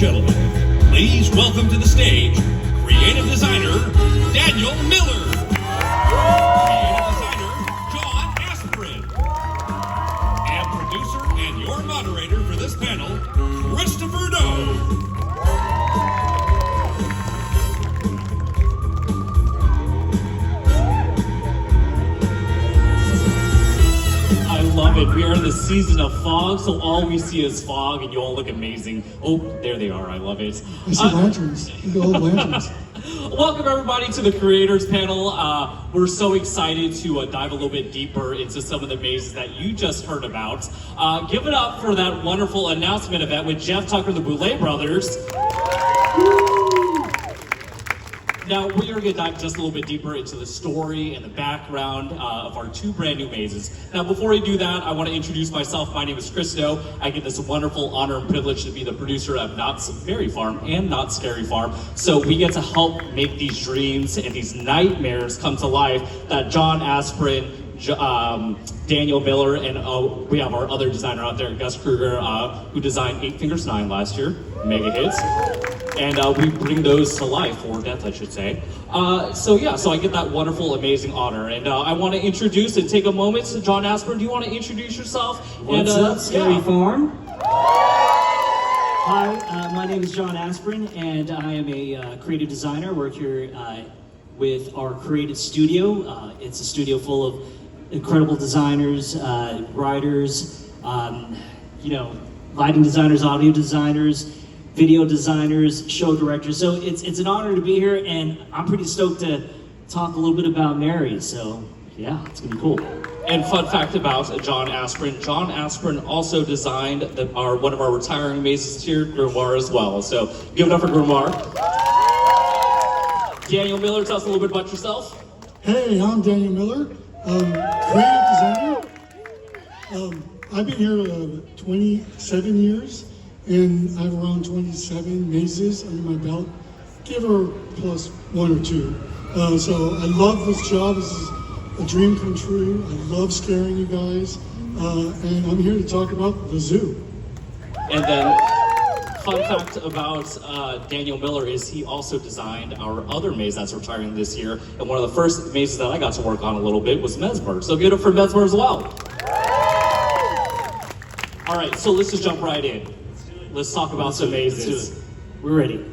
gentlemen, please welcome to the stage creative designer Daniel Miller, creative designer John Aspirin, and producer and your moderator for this panel, Christopher Doe. Love it. We are in the season of fog, so all we see is fog, and you all look amazing. Oh, there they are. I love it. I see lanterns. The old lanterns. Welcome everybody to the creators panel. We're so excited to dive a little bit deeper into some of the mazes that you just heard about. Give it up for that wonderful announcement event with Jeff Tucker and the Boulay Brothers. Now, we are going to dive just a little bit deeper into the story and the background of our two brand new mazes. Now, before we do that, I want to introduce myself. My name is Chris Doe. I get this wonderful honor and privilege to be the producer of Knott's Fairy Farm and Knott's Scary Farm. So we get to help make these dreams and these nightmares come to life that John Aspirin, Daniel Miller, and we have our other designer out there, Gus Kruger, who designed 8 Fingers 9 last year, mega hits. And we bring those to life, or death, I should say. So I get that wonderful, amazing honor. And I want to introduce and take a moment to John Aspirin. Do you want to introduce yourself? What's up, Scary Farm? Hi, my name is John Aspirin, and I am a creative designer. I work here with our creative studio. It's a studio full of incredible designers, writers, lighting designers, audio designers, video designers, show directors. So it's an honor to be here, and I'm pretty stoked to talk a little bit about Mary. So yeah, it's gonna be cool. And fun fact about John Aspirin also designed one of our retiring mazes here, Grimoire, as well. So give it up for Grimoire. Daniel Miller, tell us a little bit about yourself. Hey, I'm Daniel Miller, creative designer. I've been here 27 years. And I have around 27 mazes under my belt, give or plus 1 or 2. So I love this job. This is a dream come true. I love scaring you guys. And I'm here to talk about the zoo. And then, fun fact about Daniel Miller is he also designed our other maze that's retiring this year. And one of the first mazes that I got to work on a little bit was Mesmer. So give it up for Mesmer as well. All right, so let's just jump right in. Let's talk about some mazes. We're ready.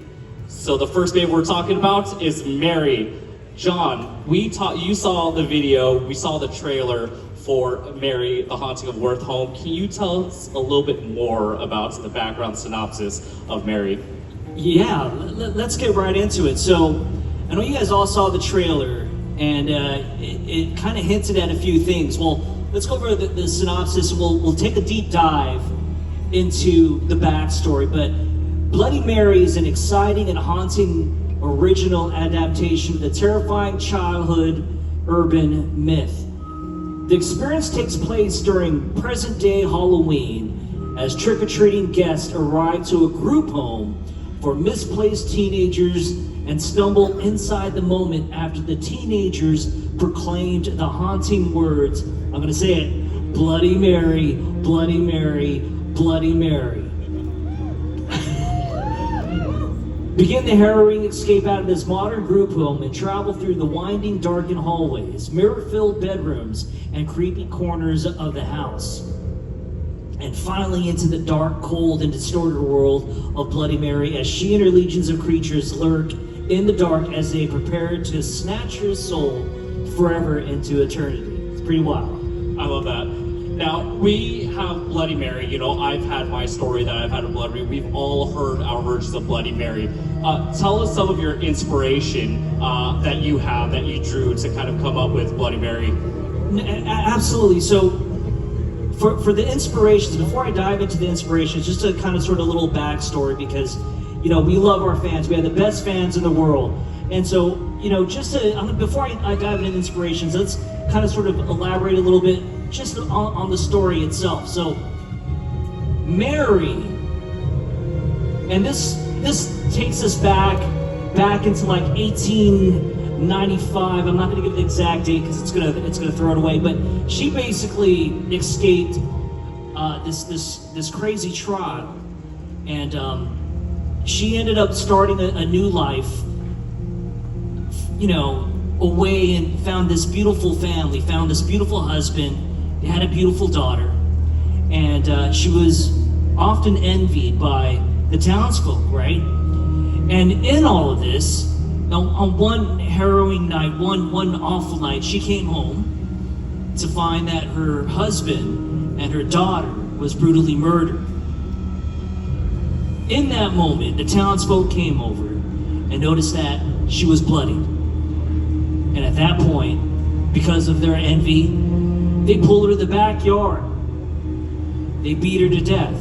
So the first maze we're talking about is Mary. John, you saw the video, we saw the trailer for Mary, The Haunting of Worth Home. Can you tell us a little bit more about the background synopsis of Mary? Yeah, let's get right into it. So I know you guys all saw the trailer, and it kind of hinted at a few things. Well, let's go over the synopsis. We'll take a deep dive into the backstory, but Bloody Mary is an exciting and haunting original adaptation of the terrifying childhood urban myth. The experience takes place during present-day Halloween as trick-or-treating guests arrive to a group home for misplaced teenagers and stumble inside the moment after the teenagers proclaimed the haunting words, I'm gonna say it, Bloody Mary, Bloody Mary, Bloody Mary. Begin the harrowing escape out of this modern group home and travel through the winding, darkened hallways, mirror-filled bedrooms, and creepy corners of the house. And finally into the dark, cold, and distorted world of Bloody Mary as she and her legions of creatures lurk in the dark as they prepare to snatch her soul forever into eternity. It's pretty wild. I love that. Now, we have Bloody Mary. You know, I've had my story that I've had a Bloody Mary. We've all heard our versions of Bloody Mary. Tell us some of your inspiration that you have, that you drew to kind of come up with Bloody Mary. Absolutely. So, for the inspirations, before I dive into the inspirations, just a kind of sort of little backstory, because, you know, we love our fans. We have the best fans in the world. And so, you know, before I dive into inspirations, let's kind of sort of elaborate a little bit just on the story itself. So, Mary, and this takes us back into like 1895. I'm not going to give the exact date because it's gonna throw it away. But she basically escaped this crazy trial, and she ended up starting a new life, you know, away, and found this beautiful family, found this beautiful husband, they had a beautiful daughter, and she was often envied by the townsfolk, right? And in all of this, on one harrowing night, one awful night, she came home to find that her husband and her daughter was brutally murdered. In that moment, the townsfolk came over and noticed that she was bloody. And at that point, because of their envy, they pulled her to the backyard. They beat her to death.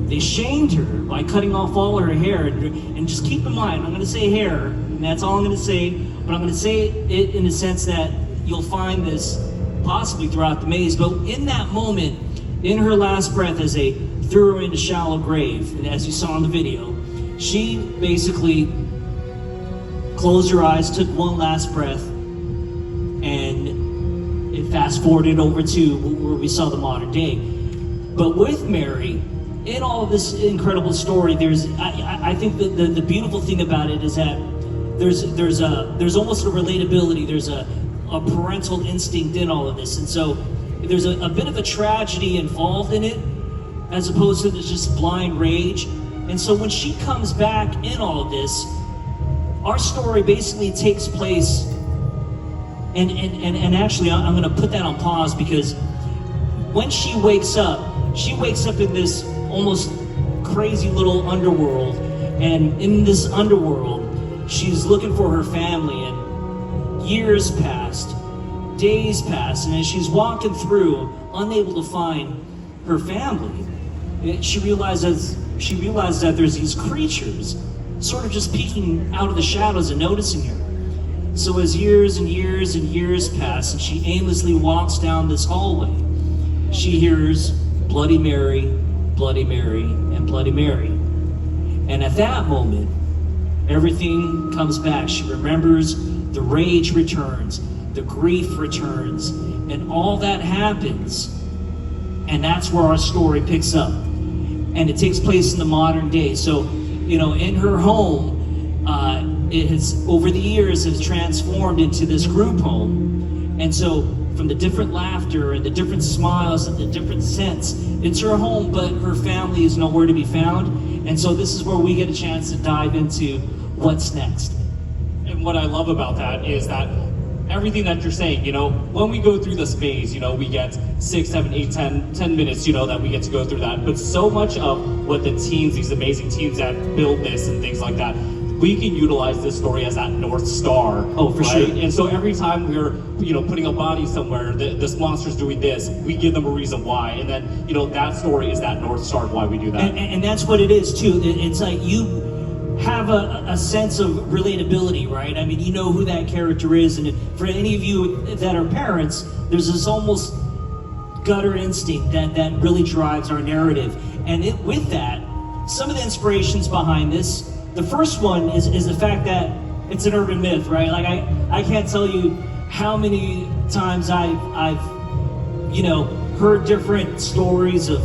They shamed her by cutting off all her hair. And just keep in mind, I'm going to say hair, and that's all I'm going to say, but I'm going to say it in the sense that you'll find this possibly throughout the maze. But in that moment, in her last breath, as they threw her in a shallow grave, and as you saw in the video, she basically closed her eyes, took one last breath, and it fast forwarded over to where we saw the modern day. But with Mary, in all of this incredible story, I think the beautiful thing about it is that there's almost a relatability. There's a parental instinct in all of this, and so there's a bit of a tragedy involved in it, as opposed to just blind rage. And so when she comes back in all of this, our story basically takes place, and actually I'm going to put that on pause, because when she wakes up in this almost crazy little underworld, and in this underworld she's looking for her family, and years passed, days passed, and as she's walking through, unable to find her family, she realizes that there's these creatures sort of just peeking out of the shadows and noticing her. So as years and years and years pass, and she aimlessly walks down this hallway, she hears Bloody Mary, Bloody Mary, and Bloody Mary. And at that moment, everything comes back. She remembers, the rage returns, the grief returns, and all that happens. And that's where our story picks up. And it takes place in the modern day. So, you know, in her home, it has, over the years, has transformed into this group home. And so, from the different laughter and the different smiles and the different scents, it's her home, but her family is nowhere to be found. And so this is where we get a chance to dive into what's next. And what I love about that is that everything that you're saying, you know, when we go through this maze, you know, we get 6, 7, 8, 10 minutes, you know, that we get to go through that. But so much of what the teams, these amazing teams that build this and things like that, we can utilize this story as that North Star. Oh, for right? sure. And so every time we're, you know, putting a body somewhere, this monster's doing this, we give them a reason why. And then, you know, that story is that North Star, why we do that. And that's what it is, too. It's like you have a sense of relatability, right? I mean, you know who that character is, and for any of you that are parents, there's this almost gutter instinct that really drives our narrative. And with that, some of the inspirations behind this, the first one is the fact that it's an urban myth, right? Like I can't tell you how many times I've you know, heard different stories of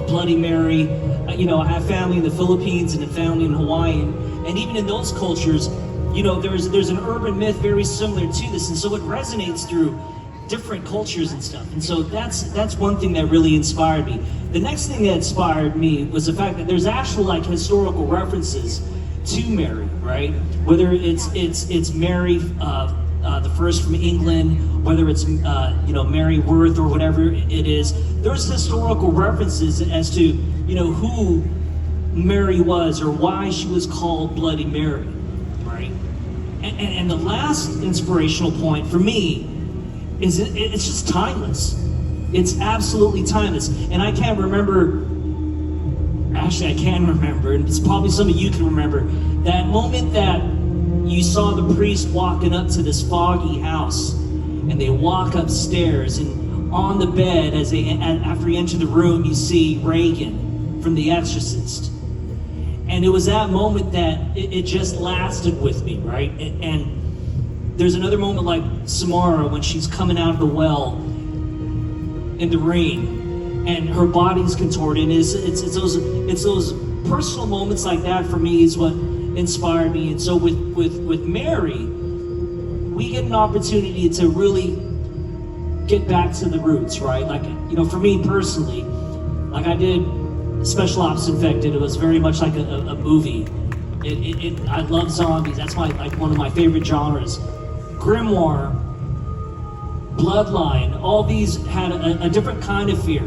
Bloody Mary. You know, I have family in the Philippines and a family in Hawaii, and even in those cultures, you know, there's an urban myth very similar to this, and so it resonates through different cultures and stuff. And so that's one thing that really inspired me. The next thing that inspired me was the fact that there's actual like historical references to Mary, right? Whether it's Mary, the first from England, whether it's you know, Mary Worth or whatever it is, there's historical references as to, you know, who Mary was or why she was called Bloody Mary, right? And the last inspirational point for me is it's just timeless. It's absolutely timeless. And I can't remember, actually I can remember, and it's probably some of you can remember, that moment that you saw the priest walking up to this foggy house, and they walk upstairs, and on the bed, after you enter the room, you see Reagan from The Exorcist. And it was that moment that it just lasted with me, right? And there's another moment like Samara when she's coming out of the well in the rain, and her body's contorted. And it's those personal moments like that for me is what inspired me. And so with Mary, we get an opportunity to really get back to the roots, right? Like, you know, for me personally, like I did Special Ops Infected. It was very much like a movie. I love zombies. That's one of my favorite genres. Grimoire, Bloodline, all these had a different kind of fear.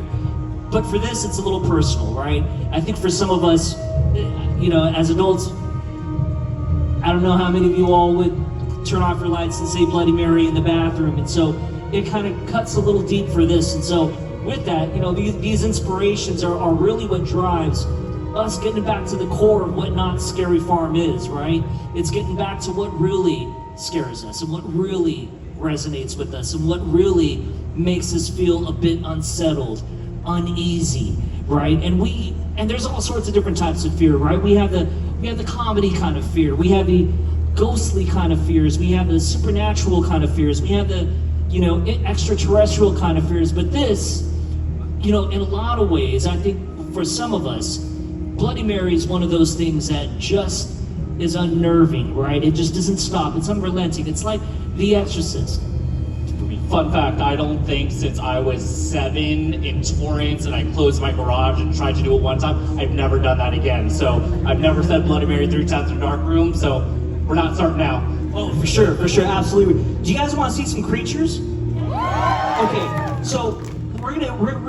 But for this, it's a little personal, right? I think for some of us, you know, as adults, I don't know how many of you all would turn off your lights and say Bloody Mary in the bathroom. And so it kind of cuts a little deep for this. And so with that, you know, these inspirations are really what drives us getting back to the core of what Knott's Scary Farm is, right? It's getting back to what really scares us and what really resonates with us and what really makes us feel a bit unsettled, uneasy, right? And there's all sorts of different types of fear, right? We have the comedy kind of fear, we have the ghostly kind of fears, we have the supernatural kind of fears, we have the, you know, extraterrestrial kind of fears. But this, you know, in a lot of ways, I think for some of us, Bloody Mary is one of those things that just is unnerving, right? It just doesn't stop. It's unrelenting. It's like The Exorcist. Fun fact, I don't think since I was 7 in Torrance and I closed my garage and tried to do it one time, I've never done that again. So I've never said Bloody Mary 3 times in a dark room, so we're not starting now. Oh, for sure, absolutely. Do you guys want to see some creatures? Okay, so we're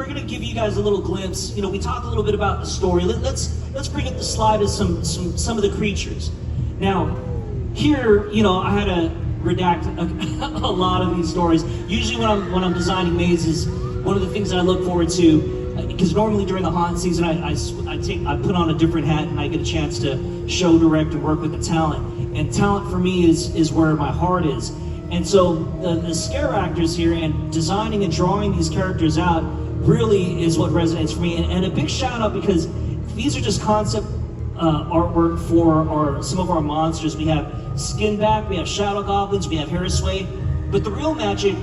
gonna give you guys a little glimpse. You know, we talked a little bit about the story. Let's bring up the slide of some of the creatures. Now, here, you know, I had to redact a lot of these stories. Usually when I'm designing mazes, one of the things that I look forward to, because normally during the haunt season I put on a different hat and I get a chance to show, direct, and work with the talent. And talent for me is where my heart is. And so the scare actors here and designing and drawing these characters out really is what resonates for me. And a big shout out, because these are just concept artwork for some of our monsters. We have Skinback, we have Shadow Goblins, we have Harrisway. But the real magic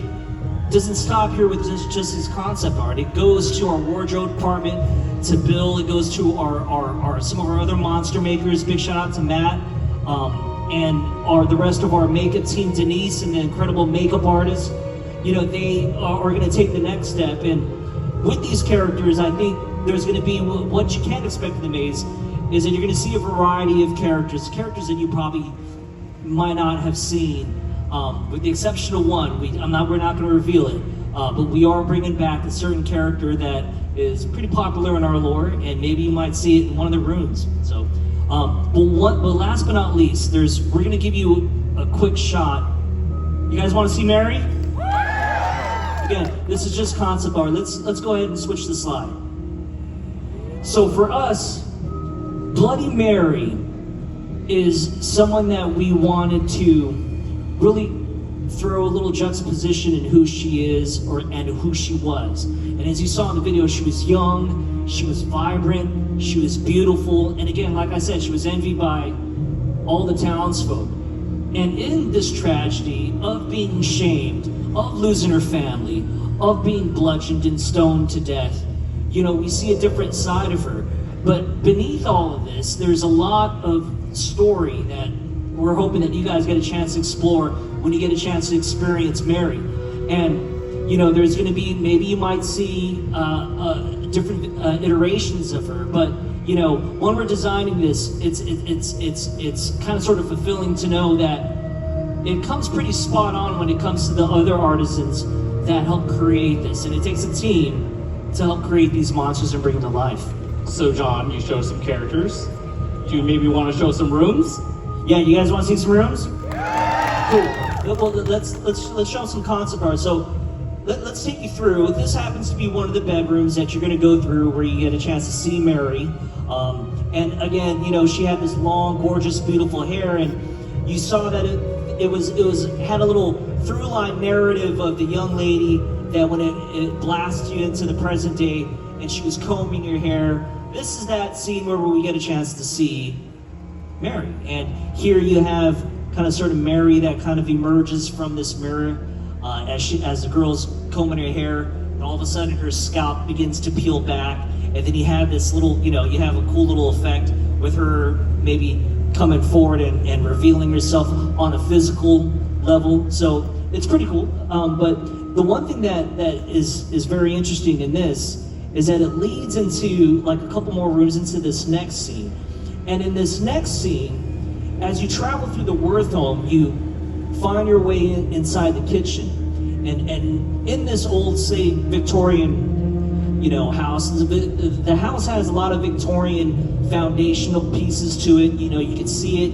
doesn't stop here with just this concept art. It goes to our wardrobe department, to Bill. It goes to our some of our other monster makers. Big shout out to Matt. And the rest of our makeup team, Denise and the incredible makeup artists. You know, they are going to take the next step. And with these characters, I think there's going to be what you can't expect in the maze is that you're going to see a variety of characters that you probably might not have seen, with the exception of one. We're not going to reveal it, but we are bringing back a certain character that is pretty popular in our lore, and maybe you might see it in one of the rooms. So. But last but not least, we're gonna give you a quick shot. You guys want to see Mary? Again, this is just concept art. Let's go ahead and switch the slide. So for us, Bloody Mary is someone that we wanted to really throw a little juxtaposition in who she is and who she was. And as you saw in the video, she was young, she was vibrant, she was beautiful, and again, like I said, she was envied by all the townsfolk. And in this tragedy of being shamed, of losing her family, of being bludgeoned and stoned to death, you know, we see a different side of her. But beneath all of this, there's a lot of story that we're hoping that you guys get a chance to explore when you get a chance to experience Mary. And, you know, there's going to be, maybe you might see different iterations of her, but, you know, when we're designing this, it's kind of sort of fulfilling to know that it comes pretty spot on when it comes to the other artisans that help create this. And it takes a team to help create these monsters and bring them to life. So John, you show some characters. Do you maybe want to show some rooms? Yeah, you guys want to see some rooms? Cool. Well, let's show some concept art. So let's take you through. This happens to be one of the bedrooms that you're going to go through, where you get a chance to see Mary. And again, you know, she had this long, gorgeous, beautiful hair, and you saw that it had a little through line narrative of the young lady that when it blasts you into the present day, and she was combing your hair. This is that scene where we get a chance to see Mary. And here you have kind of sort of Mary that kind of emerges from this mirror as the girl's combing her hair. and all of a sudden her scalp begins to peel back, and then you have this little, you have a cool little effect with her maybe coming forward and revealing herself on a physical level. So it's pretty cool. But the one thing that is very interesting in this is that it leads into like a couple more rooms into this next scene. And in this next scene, as you travel through the Worth home, you find your way inside the kitchen. And in this old, say, Victorian, house, the house has a lot of Victorian foundational pieces to it. You can see it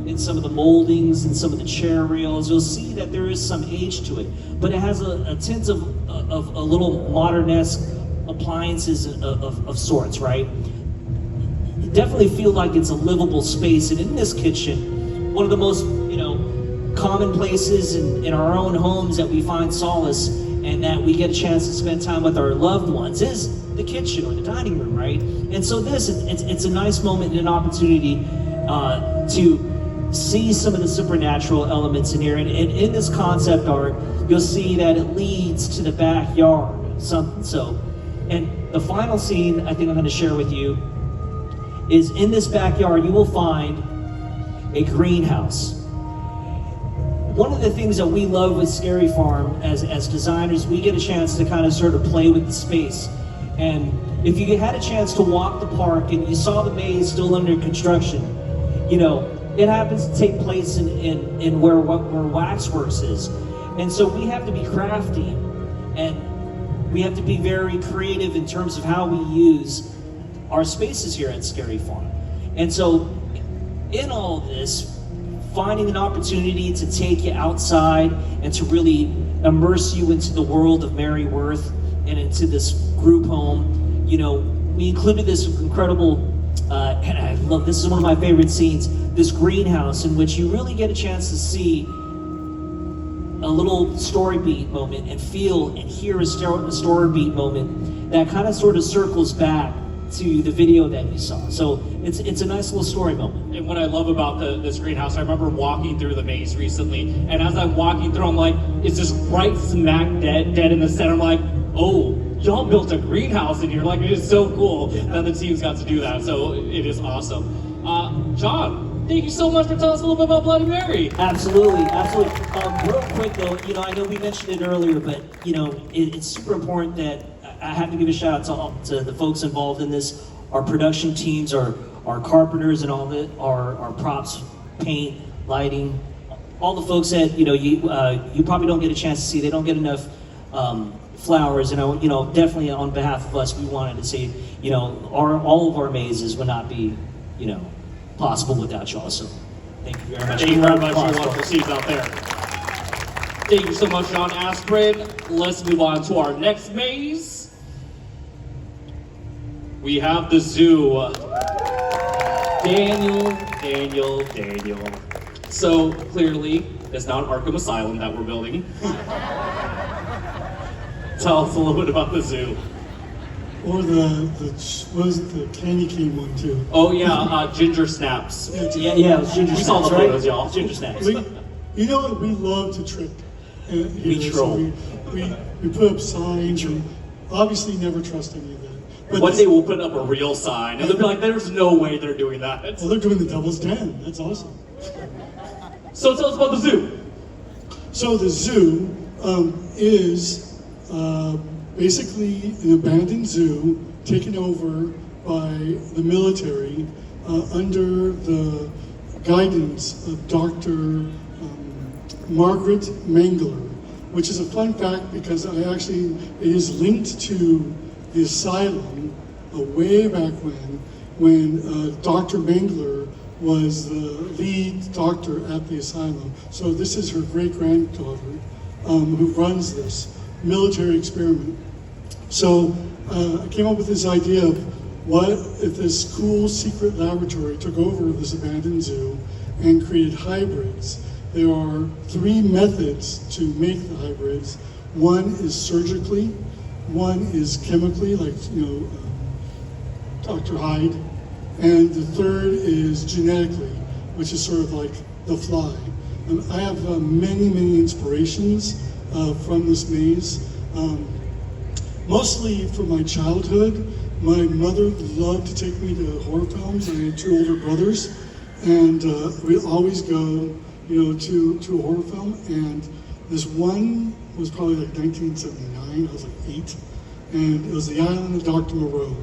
in some of the moldings and some of the chair rails. You'll see that there is some age to it, but it has a tint of a little modern-esque appliances of sorts, right? You definitely feel like it's a livable space. And in this kitchen, one of the most, common places in our own homes that we find solace and that we get a chance to spend time with our loved ones is the kitchen or the dining room, right? And so it's a nice moment and an opportunity to see some of the supernatural elements in here. And in this concept art, you'll see that it leads to the backyard, something. So, and the final scene I think I'm going to share with you is in this backyard you will find a greenhouse. One of the things that we love with Scary Farm as designers, we get a chance to kind of sort of play with the space. And if you had a chance to walk the park and you saw the maze still under construction, it happens to take place in where Waxworks is. And so we have to be crafty and we have to be very creative in terms of how we use our spaces here at Scary Farm. And so in all of this, finding an opportunity to take you outside and to really immerse you into the world of Mary Worth and into this group home, we included this incredible, and I love, this is one of my favorite scenes, this greenhouse in which you really get a chance to see a little story beat moment and feel and hear a story beat moment that kind of sort of circles back to the video that you saw. So it's a nice little story moment. And what I love about this greenhouse, I remember walking through the maze recently, and as I'm walking through, I'm like, it's just right smack dead in the center. I'm like, oh, y'all built a greenhouse in here. Like, it is so cool that the teams got to do that. So it is awesome. John, thank you so much for telling us a little bit about Bloody Mary. Absolutely. Real quick though, I know we mentioned it earlier, but it's super important that I have to give a shout out to the folks involved in this, our production teams, our carpenters and all that, our props, paint, lighting, all the folks that you probably don't get a chance to see. They don't get enough flowers, and definitely on behalf of us, we wanted to say, all of our mazes would not be, possible without y'all. So thank you very much. Thank you very much for your wonderful seats out there. Thank you so much, John Aspirin. Let's move on to our next maze. We have the zoo. Daniel. So clearly, it's not Arkham Asylum that we're building. Tell us a little bit about the zoo. Or what was it, the candy cane one too? Oh yeah, Ginger Snaps. Yeah, it was Ginger We Snaps, saw the right? photos, y'all. Ginger Snaps. We love to trick. Here, We troll. So we put up signs and obviously never trust any of that. But One day we'll put up a real sign, and they'll be like, there's no way they're doing that. well, they're doing the Devil's Den. That's awesome. So tell us about the zoo. So the zoo is basically an abandoned zoo taken over by the military under the guidance of Dr. Margaret Mangler, which is a fun fact because it is linked to the asylum way back when Dr. Mangler was the lead doctor at the asylum. So this is her great-granddaughter who runs this military experiment. So I came up with this idea of what if this cool secret laboratory took over this abandoned zoo and created hybrids. There are 3 methods to make the hybrids. One is surgically, one is chemically, like Dr. Hyde, and the third is genetically, which is sort of like the fly. And I have many inspirations from this maze. mostly from my childhood. My mother loved to take me to horror films. I had two older brothers, and we'd always go, to a horror film. And this one was probably like 1979. I was like 8, and it was The Island of Dr. Moreau.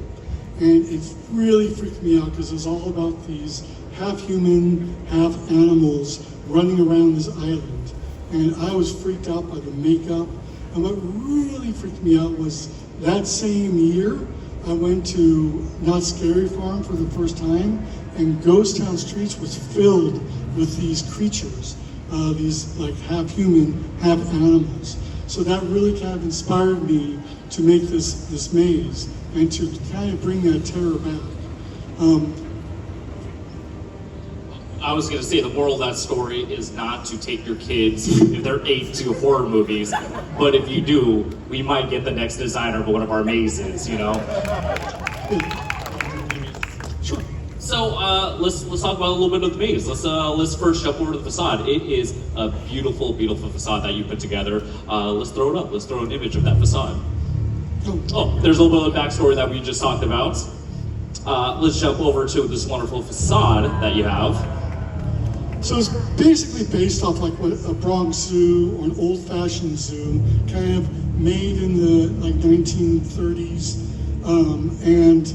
And it really freaked me out because it was all about these half human, half animals running around this island. And I was freaked out by the makeup. And what really freaked me out was that same year, I went to Knott Scary Farm for the first time, and Ghost Town Streets was filled with these creatures, these like half human, half animals. So that really kind of inspired me to make this maze and to kind of bring that terror back. I was going to say the moral of that story is not to take your kids, if they're 8, to horror movies. But if you do, we might get the next designer of one of our mazes, Sure. So let's talk about a little bit of the maze. Let's first jump over to the facade. It is a beautiful, beautiful facade that you put together. Let's throw it up. Let's throw an image of that facade. Oh, there's a little bit of backstory that we just talked about. Let's jump over to this wonderful facade that you have. So it's basically based off like what a Bronx Zoo or an old-fashioned zoo kind of made in the 1930s and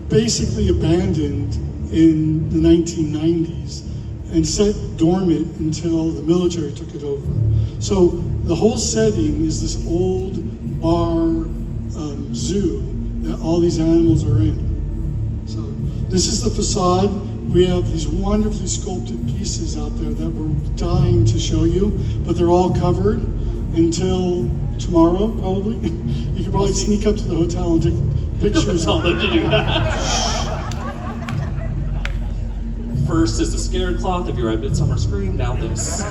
basically abandoned in the 1990s and set dormant until the military took it over. So the whole setting is this old bar zoo that all these animals are in. So this is the facade. We have these wonderfully sculpted pieces out there that we're dying to show you, but they're all covered until tomorrow, probably. You can probably sneak up to the hotel and take pictures. Tell them to do that. First is the scared cloth. If you're at Midsummer Scream, now this.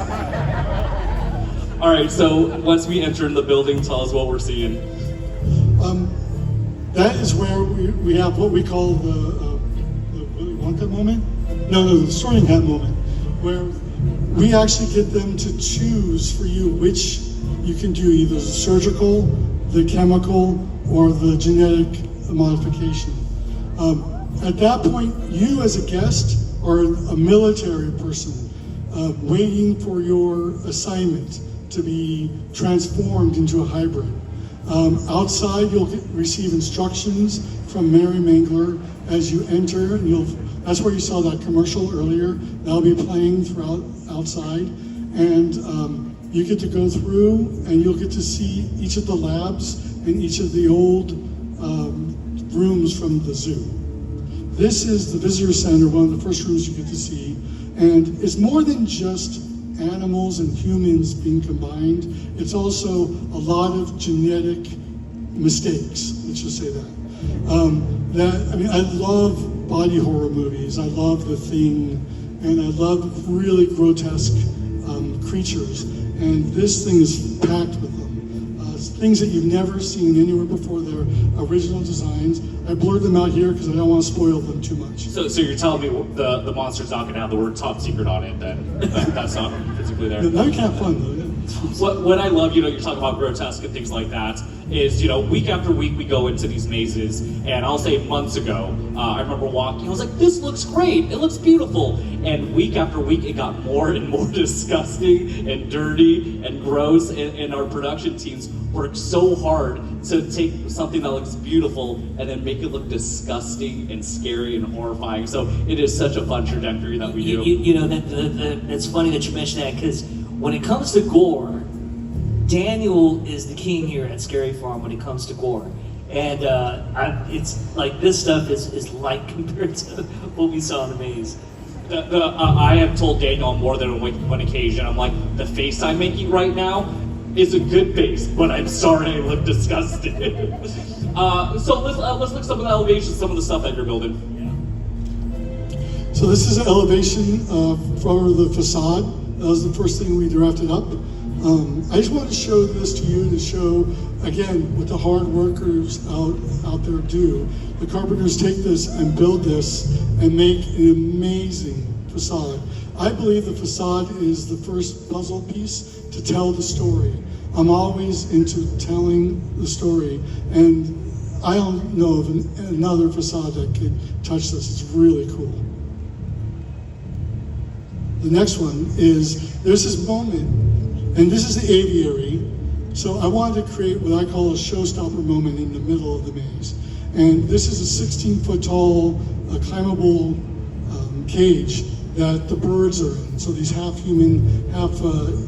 All right, so once we enter in the building, tell us what we're seeing. That is where we have what we call the Willy Wonka moment. No, the Sorting Hat moment, where we actually get them to choose for you which you can do, either the surgical, the chemical, or the genetic modification. At that point, you as a guest are a military person waiting for your assignment to be transformed into a hybrid. Outside, you'll receive instructions from Mary Mangler as you enter, and that's where you saw that commercial earlier. That'll be playing throughout outside, and you get to go through, and you'll get to see each of the labs and each of the old rooms from the zoo. This is the visitor center, one of the first rooms you get to see, and it's more than just animals and humans being combined. It's also a lot of genetic mistakes, let's just say that. I love body horror movies. I love The Thing, and I love really grotesque creatures. And this thing is packed with them. Things that you've never seen anywhere before. They're original designs. I blurred them out here because I don't want to spoil them too much. So you're telling me the monster's not going to have the word top secret on it, then? That's not physically there? That'd be kind of fun, though. Yeah. What I love, you're talking about grotesque and things like that, is, week after week we go into these mazes, and I'll say months ago, I remember walking, I was like, this looks great, it looks beautiful, and week after week it got more and more disgusting and dirty and gross, and our production teams worked so hard to take something that looks beautiful and then make it look disgusting and scary and horrifying. So it is such a fun trajectory that we do. It's funny that you mentioned that, because when it comes to gore, Daniel is the king here at Scary Farm when it comes to gore. And it's like, this stuff is light compared to what we saw in the maze. I have told Daniel on more than one occasion, I'm like, the face I'm making right now is a good face, but I'm sorry I look disgusting. So let's look at some of the elevations, some of the stuff that you're building. So this is an elevation for the facade. That was the first thing we drafted up. I just wanted to show this to you to show, again, what the hard workers out there do. The carpenters take this and build this and make an amazing facade. I believe the facade is the first puzzle piece to tell the story. I'm always into telling the story, and I don't know of another facade that could touch this. It's really cool. The next one is, there's this moment, and this is the aviary. So I wanted to create what I call a showstopper moment in the middle of the maze. And this is a 16-foot tall, climbable cage that the birds are in. So these half human, half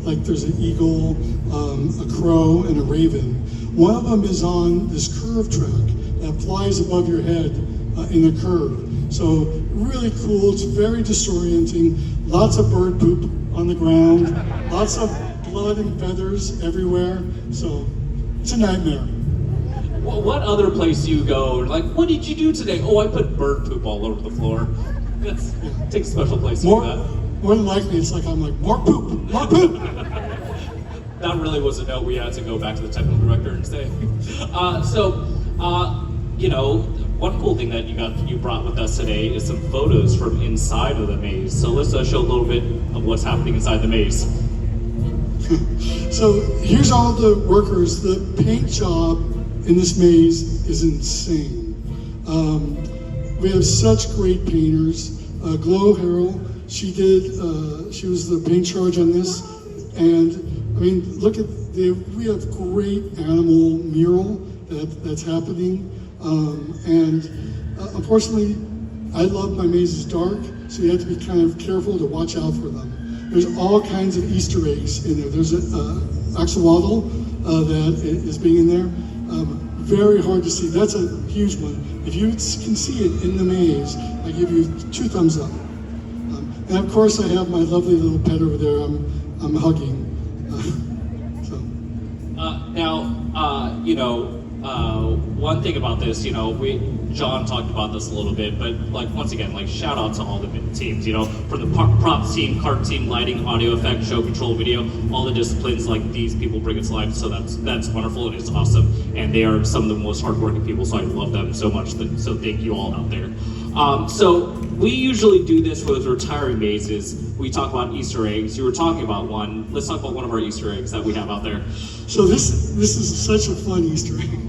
like there's an eagle, a crow, and a raven. One of them is on this curve track that flies above your head in a curve. So really cool, it's very disorienting. Lots of bird poop on the ground, lots of blood and feathers everywhere. So it's a nightmare. Well, what other place do you go? Like, what did you do today? Oh, I put bird poop all over the floor. It takes a special place to do that. More than likely, it's like I'm like, more poop, more poop. That really was a note we had to go back to the technical director and say. You know, one cool thing that you brought with us today is some photos from inside of the maze. So let's show a little bit of what's happening inside the maze. So here's all the workers. The paint job in this maze is insane. We have such great painters. Glow Harrell, she was the paint charge on this. And I mean, look at, we have great animal mural that's happening. Unfortunately, I love my mazes dark, so you have to be kind of careful to watch out for them. There's all kinds of Easter eggs in there. There's an axolotl that is being in there. Very hard to see. That's a huge one. If you can see it in the maze, I give you 2 thumbs up. And of course, I have my lovely little pet over there. I'm hugging. One thing about this, John talked about this a little bit, but like once again, like shout out to all the teams, from the props team, cart team, lighting, audio effect, show control, video, all the disciplines. Like these people bring it to life, so that's wonderful and it's awesome. And they are some of the most hardworking people, so I love them so much. So thank you all out there. So we usually do this with retiring mazes. We talk about Easter eggs. You were talking about one. Let's talk about one of our Easter eggs that we have out there. So this is such a fun Easter egg.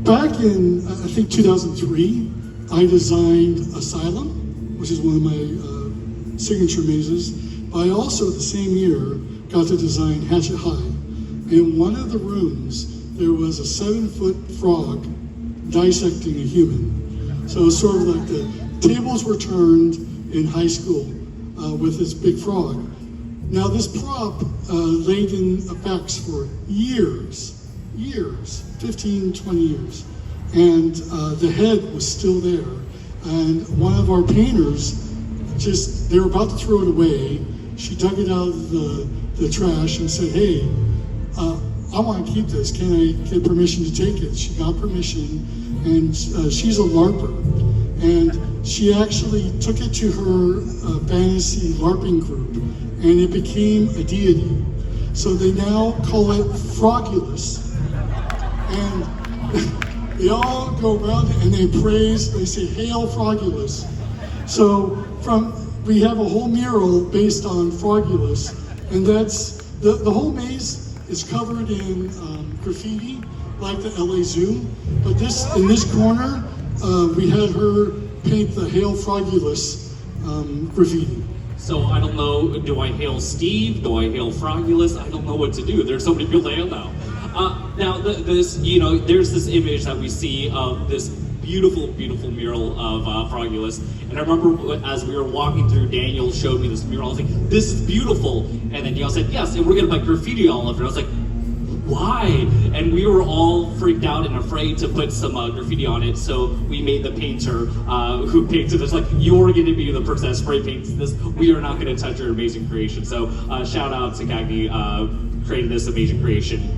Back in, I think 2003, I designed Asylum, which is one of my signature mazes. But I also, the same year, got to design Hatchet High. In one of the rooms, there was a 7-foot frog dissecting a human. So it was sort of like the tables were turned in high school with this big frog. Now this prop laid in effects for years, 15, 20 years. And the head was still there. And one of our painters, they were about to throw it away. She dug it out of the trash and said, hey, I want to keep this. Can I get permission to take it? She got permission, and she's a LARPer. And she actually took it to her fantasy LARPing group, and it became a deity. So they now call it Frogulus. And they all go around and they praise, they say, Hail Frogulus. So we have a whole mural based on Frogulus, and that's, the whole maze is covered in graffiti, like the LA Zoo, but in this corner, we had her paint the Hail Frogulus graffiti. So I don't know, do I hail Steve? Do I hail Frogulus? I don't know what to do. There's so many people to hail now. Now, there's this image that we see of this beautiful, beautiful mural of Frogulus. And I remember as we were walking through, Daniel showed me this mural. I was like, this is beautiful. And then Daniel said, yes, and we're going to put graffiti all over it. I was like, why? And we were all freaked out and afraid to put some graffiti on it. So we made the painter who painted this, like, you're going to be the person that spray paints this. We are not going to touch your amazing creation. So shout out to Gagny creating this amazing creation.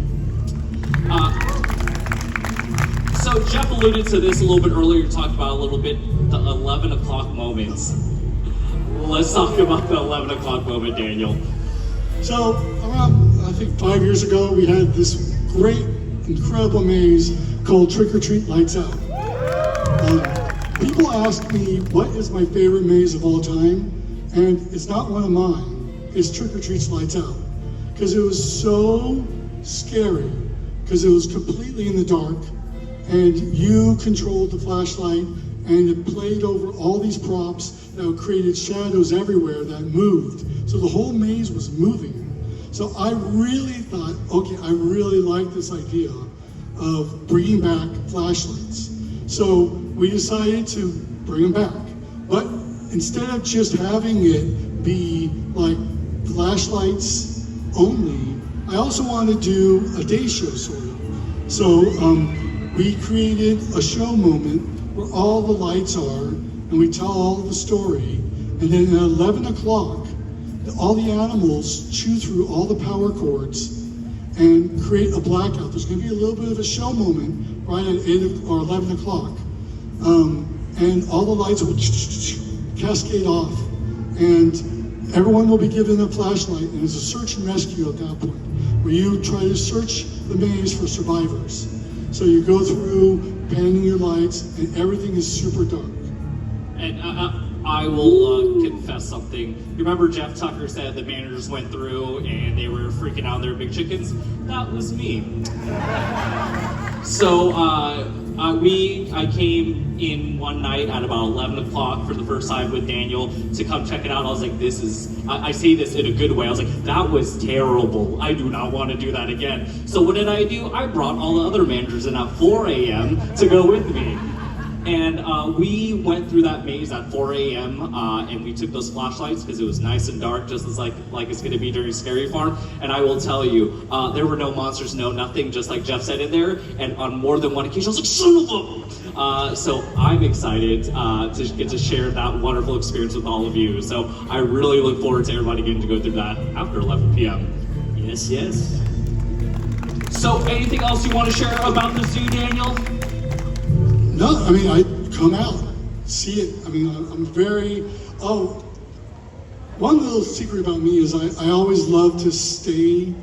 So Jeff alluded to this a little bit earlier, talked about a little bit the 11 o'clock moments. Let's talk about the 11 o'clock moment, Daniel. So around, I think 5 years ago, we had this great, incredible maze called Trick or Treat Lights Out. People ask me, what is my favorite maze of all time? And it's not one of mine, it's Trick or Treat's Lights Out. Because it was so scary, because it was completely in the dark, and you controlled the flashlight, and it played over all these props that created shadows everywhere that moved. So the whole maze was moving. So I really thought, okay, I really like this idea of bringing back flashlights. So we decided to bring them back. But instead of just having it be like flashlights only, I also wanted to do a day show sort of. So we created a show moment where all the lights are and we tell all the story. And then at 11 o'clock, all the animals chew through all the power cords and create a blackout. There's going to be a little bit of a show moment right at 8 or 11 o'clock. And all the lights will cascade off. And everyone will be given a flashlight, and it's a search and rescue at that point, where you try to search the maze for survivors. So you go through, panning your lights, and everything is super dark. And I will confess something. You remember Jeff Tucker said the managers went through and they were freaking out their big chickens? That was me. So I came in one night at about 11 o'clock for the first time with Daniel to come check it out. I was like, this is, I say this in a good way. I was like, that was terrible. I do not want to do that again. So what did I do? I brought all the other managers in at 4 a.m. to go with me. And we went through that maze at 4 a.m. And we took those flashlights because it was nice and dark, just as like it's going to be during Scary Farm. And I will tell you, there were no monsters, no nothing, just like Jeff said in there. And on more than one occasion, I was like, son of a... So I'm excited to get to share that wonderful experience with all of you. So I really look forward to everybody getting to go through that after 11 p.m. Yes, yes. So anything else you want to share about the zoo, Daniel? No, I mean, I come out, see it. I mean, I'm very, one little secret about me is I always love to stay,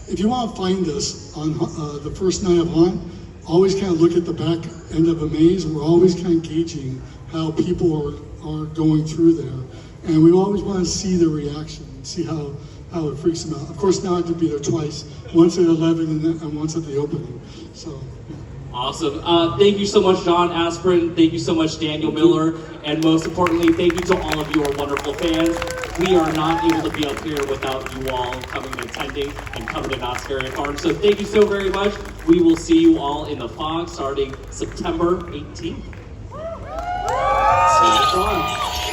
if you want to find us on the first night of haunt, always kind of look at the back end of a maze, and we're always kind of gauging how people are going through there. And we always want to see their reaction, see how it freaks them out. Of course, now I have to be there twice, once at 11 and once at the opening, so. Yeah. Awesome. Thank you so much, John Aspirin. Thank you so much, Daniel Miller. And most importantly, thank you to all of you, our wonderful fans. We are not able to be up here without you all coming and attending and coming to Knott's Scary Farm. So thank you so very much. We will see you all in the fog starting September 18th. See you, John.